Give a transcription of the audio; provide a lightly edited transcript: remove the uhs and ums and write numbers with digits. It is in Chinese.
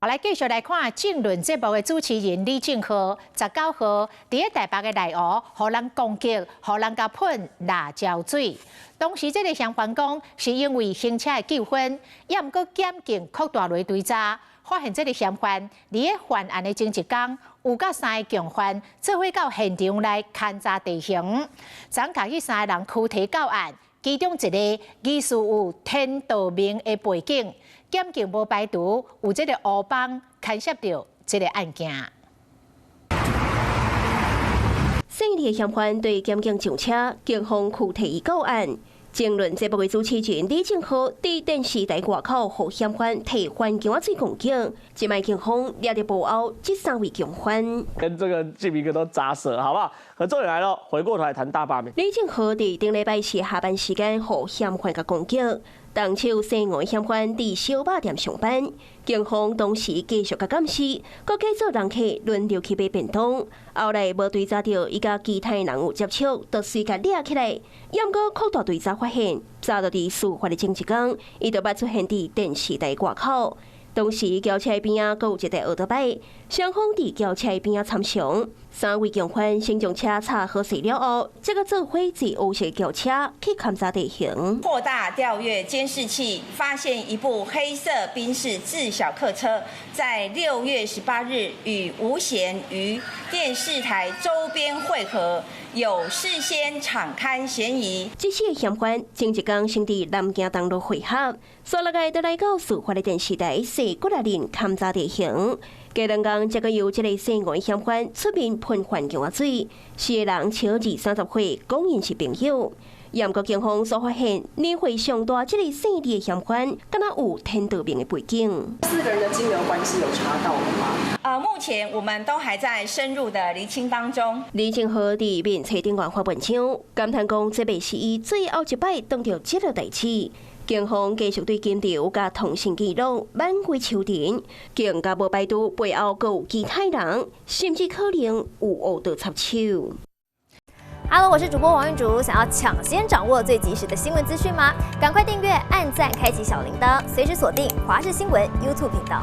我来继续来看政论节目的主持人李正浩，19号伫台北的内湖，互人攻击，互人甲喷辣椒水。当时这个相关讲是因为行车的纠纷，也毋过检警扩大雷追查，发现这个嫌犯伫个犯案的前一天，有甲3个共犯做伙到现场来勘查地形，总共去3个人躯体到案，其中一个疑似有天道明的背景。 检警无排除有这个乌帮牵涉到这个案件。姓李的嫌犯对检警上车，警方躯体告案。政论节目的主持人李正浩伫电视台外口，互嫌犯提环境水攻击。即卖警方抓到捕后，这3位共犯跟这个记名哥都扎舌，好不好？可重点来了，回过头来谈大罢免。李正浩伫顶礼拜四下班时间，互嫌犯甲攻击。 当手西岸嫌犯伫小肉店上班，警方当时继续甲监视，搁继续人客轮流去买便当。后来无追查到伊甲其他人有接触，就随甲抓起来。也毋过扩大追查发现，早就伫事发的前一天，伊就捌出现伫电视台外口。当时轿车边仔搁有一台奥多拜，双方伫轿车边仔参详。3位共犯先将车拆好势了后，再个做伙坐乌色轿车去勘查地形。扩大调阅监视器，发现一部黑色宾士自小客车，在6月18日与吴贤于电视台周边会合，有事先敞勘嫌疑。这些嫌犯前一天先伫南京东路会合，所落来都来到事发的电视台4几个人勘查地形。 过2天，则个由这个西岸嫌犯出面喷环境水，4个人超20-30岁，讲因是朋友。也毋过警方所发现，年岁上大这个姓李的嫌犯，敢若有天道明的背景。4个人的金额关系有查到了吗？目前我们都还在深入的厘清当中。李正浩伫面册顶发文章，感叹讲这袂是伊最后一摆当着这个代志。 警方继续对金条甲通讯记录挽回求情，更加无排除背后阁有其他人，甚至可能有恶道插手。Hello， 我是主播王韵竹，想要抢先掌握最及时的新闻资讯吗？赶快订阅、按赞、开启小铃铛，随时锁定华视新闻 YouTube 频道。